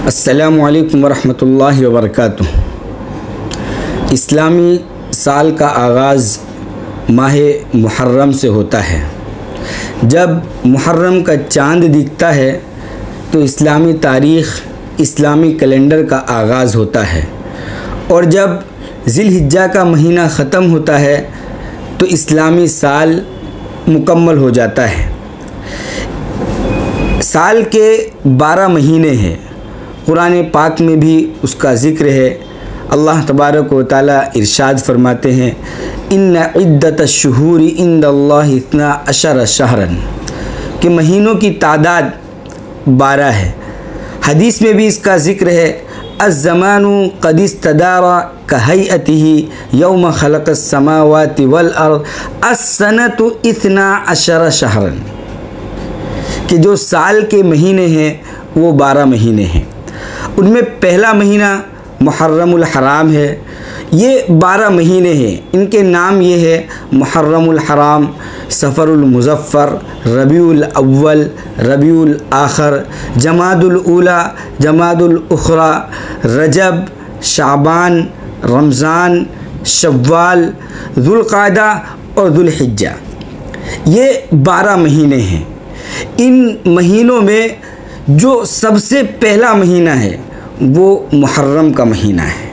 अस्सलामु अलैकुम वरहमतुल्लाहि वबरकातुह। इस्लामी साल का आगाज़ माह मुहर्रम से होता है। जब मुहर्रम का चाँद दिखता है तो इस्लामी तारीख़, इस्लामी कैलेंडर का आगाज़ होता है, और जब ज़िलहिज्जा का महीना ख़त्म होता है तो इस्लामी साल मुकम्मल हो जाता है। साल के 12 महीने हैं। कुरान पाक में भी उसका ज़िक्र है। अल्लाह तबारक व तआला इरशाद फरमाते हैं, इन्ना इद्दतश्शुहूरि इंदल्लाहि 12 शहरन, कि महीनों की तादाद 12 है। हदीस में भी इसका ज़िक्र है, अज़्ज़मानु क़द इस्तदारा कहैअतिही यौम खलक़स समावाति वल अर्द अस्सनतु 12 शहरन, कि जो साल के महीने हैं वो 12 महीने हैं। उनमें पहला महीना मुहर्रमुल हराम है। ये 12 महीने हैं। इनके नाम ये है मुहर्रमुल हराम, सफ़रुल मुज़फ़्फ़र, रबीउल अव्वल, रबीउल आखिर, जमादुल ऊला, जमादुल उखरा, रजब, शाबान, रमज़ान, शव्वाल, ज़ुल्क़ादा और ज़ुल्हिज्जा। ये 12 महीने हैं। इन महीनों में जो सबसे पहला महीना है वो मुहर्रम का महीना है।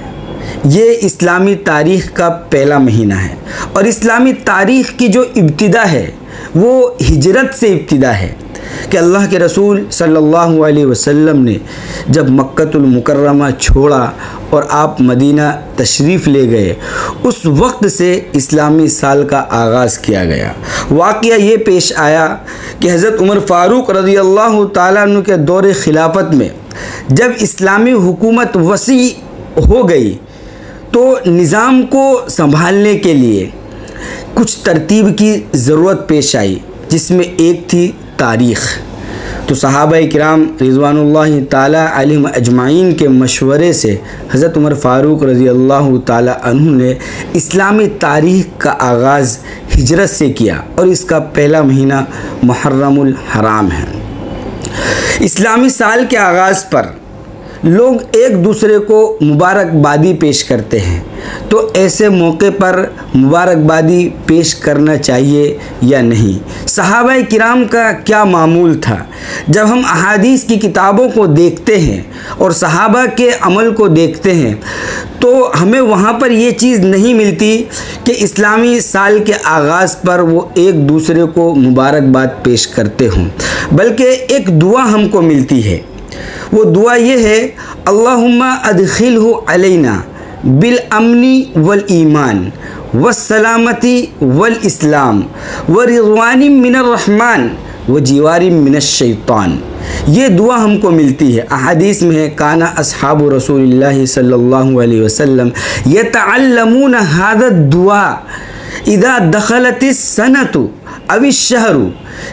ये इस्लामी तारीख़ का पहला महीना है, और इस्लामी तारीख़ की जो इब्तिदा है वो हिजरत से इब्तिदा है कि अल्लाह के रसूल सल्लल्लाहु अलैहि वसल्लम ने जब मक्कतुल मुकर्रमा छोड़ा और आप मदीना तशरीफ़ ले गए, उस वक्त से इस्लामी साल का आगाज़ किया गया। वाक़या ये पेश आया कि हज़रत उमर फ़ारूक रज़ियल्लाहु ताला अन्हु के दौर खिलाफत में जब इस्लामी हुकूमत वसी हो गई तो निज़ाम को संभालने के लिए कुछ तरतीब की ज़रूरत पेश आई, जिसमें एक थी तारीख़। तो सहाबाए किराम रिज़वानुल्लाहि ताला अलैहिम अजमाइन के मशवरे से हज़रत उमर फ़ारूक रज़ियल्लाहु ताला अन्हु ने इस्लामी तारीख़ का आगाज़ हिजरत से किया, और इसका पहला महीना मुहर्रमुल हराम है। इस्लामी साल के आगाज़ पर लोग एक दूसरे को मुबारकबादी पेश करते हैं, तो ऐसे मौके पर मुबारकबादी पेश करना चाहिए या नहीं? सहाबाए किराम का क्या मामूल था? जब हम अहादीस की किताबों को देखते हैं और सहाबा के अमल को देखते हैं तो हमें वहाँ पर ये चीज़ नहीं मिलती कि इस्लामी साल के आगाज़ पर वो एक दूसरे को मुबारकबाद पेश करते हों, बल्कि एक दुआ हमको मिलती है। वो दुआ ये है, अल्लाहुम्मा अदखिलहु अलैना बिल अमनी वल ईमान वस्सलामती वल इस्लाम व रिज़वानी मिनर रहमान व जीवारी मिनश शैतान। ये दुआ हमको मिलती है। अहादीस में है, काना अस्हाबु रसूलिल्लाहि सल्लल्लाहु अलैहि वसल्लम यतअल्लमून हादा दुआ इदा दखलतिस सनतु अविश शहरु,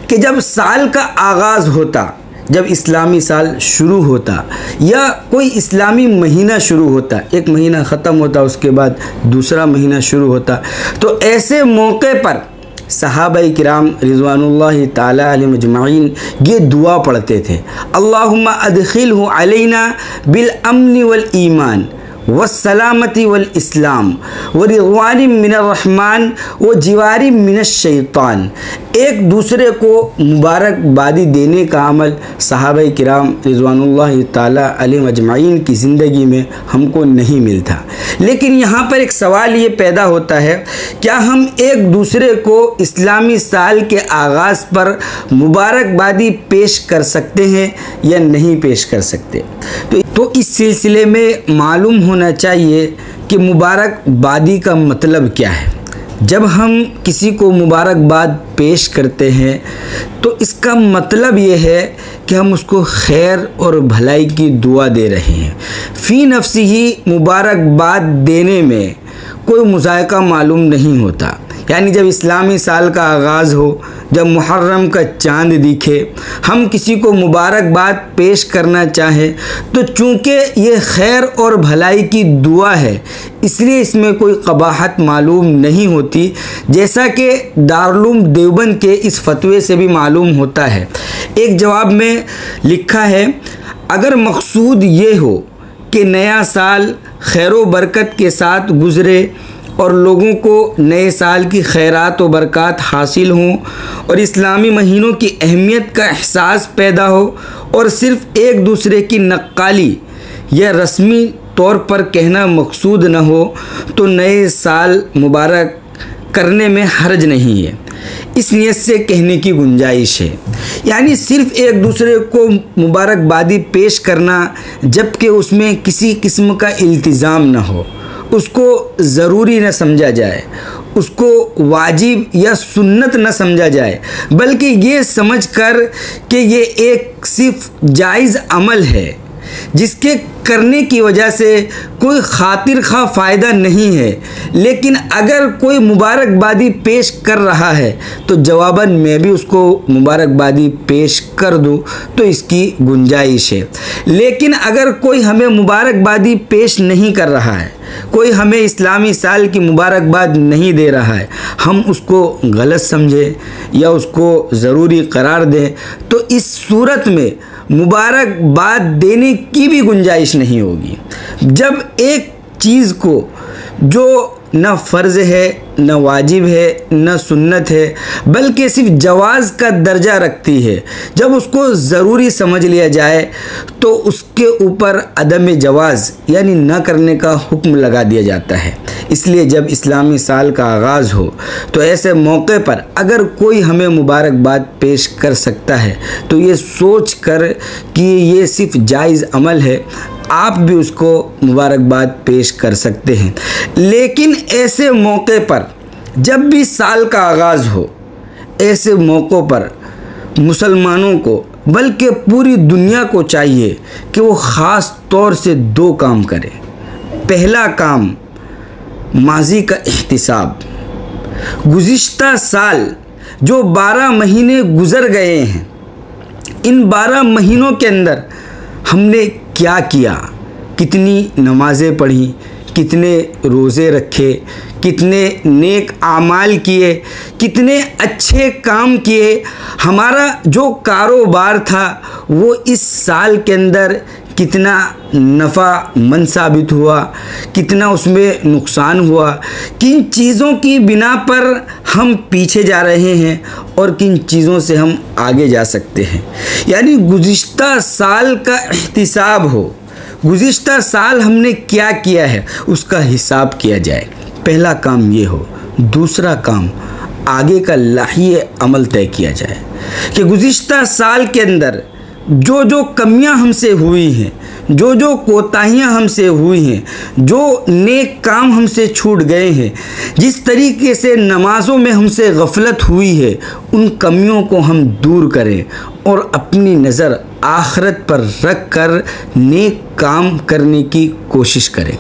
कि जब साल का आगाज़ होता, जब इस्लामी साल शुरू होता या कोई इस्लामी महीना शुरू होता, एक महीना ख़त्म होता उसके बाद दूसरा महीना शुरू होता, तो ऐसे मौके पर सहाबाए किराम रिज़वानुल्लाहि ताला अलैहिम अजमाइन ये दुआ पढ़ते थे, अल्लाहुम्मा अदखिलहु अलैना बिल अमनी वल ईमान वस्सलामती वल इस्लाम व रिज़वानी मिनर रहमान व जीवारी मिनश शैतान। एक दूसरे को मुबारकबादी देने का अमल सहाबाए किराम रिज़वानुल्लाहि ताला अलैहिम अजमाइन की ज़िंदगी में हमको नहीं मिलता। लेकिन यहाँ पर एक सवाल ये पैदा होता है, क्या हम एक दूसरे को इस्लामी साल के आगाज़ पर मुबारकबादी पेश कर सकते हैं या नहीं पेश कर सकते? तो इस सिलसिले में मालूम होना चाहिए कि मुबारकबादी का मतलब क्या है। जब हम किसी को मुबारकबाद पेश करते हैं तो इसका मतलब ये है कि हम उसको खैर और भलाई की दुआ दे रहे हैं। फ़ी नफ्सी ही मुबारकबाद देने में कोई मुज़ायका मालूम नहीं होता। यानी जब इस्लामी साल का आगाज़ हो, जब मुहर्रम का चांद दिखे, हम किसी को मुबारकबाद पेश करना चाहें तो चूँकि ये खैर और भलाई की दुआ है इसलिए इसमें कोई कबाहत मालूम नहीं होती, जैसा कि दारुल देवबंद के इस फतवे से भी मालूम होता है। एक जवाब में लिखा है, अगर मकसूद ये हो कि नया साल खैर व बरकत के साथ गुज़रे और लोगों को नए साल की खैरात व बरक़ात हासिल हों और इस्लामी महीनों की अहमियत का एहसास पैदा हो और सिर्फ़ एक दूसरे की नक्काली या रस्मी तौर पर कहना मकसूद न हो तो नए साल मुबारक करने में हर्ज नहीं है, इस नियत से कहने की गुंजाइश है। यानी सिर्फ़ एक दूसरे को मुबारकबादी पेश करना जबकि उसमें किसी किस्म का इल्तिज़ाम न हो, उसको ज़रूरी न समझा जाए, उसको वाजिब या सुन्नत न समझा जाए, बल्कि ये समझकर कि ये एक सिर्फ जायज़ अमल है जिसके करने की वजह से कोई खातिर खा फ़ायदा नहीं है, लेकिन अगर कोई मुबारकबादी पेश कर रहा है तो जवाबन मैं भी उसको मुबारकबादी पेश कर दूं तो इसकी गुंजाइश है। लेकिन अगर कोई हमें मुबारकबादी पेश नहीं कर रहा है, कोई हमें इस्लामी साल की मुबारकबाद नहीं दे रहा है, हम उसको गलत समझें या उसको ज़रूरी करार दें तो इस सूरत में मुबारकबाद देने की भी गुंजाइश नहीं होगी। जब एक चीज़ को जो न फ़र्ज़ है, न वाजिब है, न सुन्नत है, बल्कि सिर्फ जवाज़ का दर्जा रखती है, जब उसको ज़रूरी समझ लिया जाए तो उसके ऊपर अदम जवाज़ यानी न करने का हुक्म लगा दिया जाता है। इसलिए जब इस्लामी साल का आगाज़ हो तो ऐसे मौके पर अगर कोई हमें मुबारकबाद पेश कर सकता है तो ये सोच कर कि ये सिर्फ जायज़ अमल है, आप भी उसको मुबारकबाद पेश कर सकते हैं। लेकिन ऐसे मौके पर जब भी साल का आगाज़ हो, ऐसे मौक़ों पर मुसलमानों को बल्कि पूरी दुनिया को चाहिए कि वो ख़ास तौर से दो काम करें। पहला काम माजी का एहतिसाब। गुज़िश्ता साल जो 12 महीने गुज़र गए हैं, इन 12 महीनों के अंदर हमने क्या किया, कितनी नमाज़ें पढ़ी, कितने रोज़े रखे, कितने नेक आमाल किए, कितने अच्छे काम किए, हमारा जो कारोबार था वो इस साल के अंदर कितना नफ़ा मंद साबित हुआ, कितना उसमें नुकसान हुआ, किन चीज़ों की बिना पर हम पीछे जा रहे हैं और किन चीज़ों से हम आगे जा सकते हैं। यानी गुज़िश्ता साल का एहतिसाब हो, गुज़िश्ता साल हमने क्या किया है उसका हिसाब किया जाए। पहला काम ये हो। दूसरा काम आगे का लाहिए अमल तय किया जाए कि गुज़िश्ता साल के अंदर जो जो कमियां हमसे हुई हैं, जो जो कोताहियां हमसे हुई हैं, जो नेक काम हमसे छूट गए हैं, जिस तरीके से नमाज़ों में हमसे गफलत हुई है, उन कमियों को हम दूर करें और अपनी नज़र आखिरत पर रख कर नेक काम करने की कोशिश करें।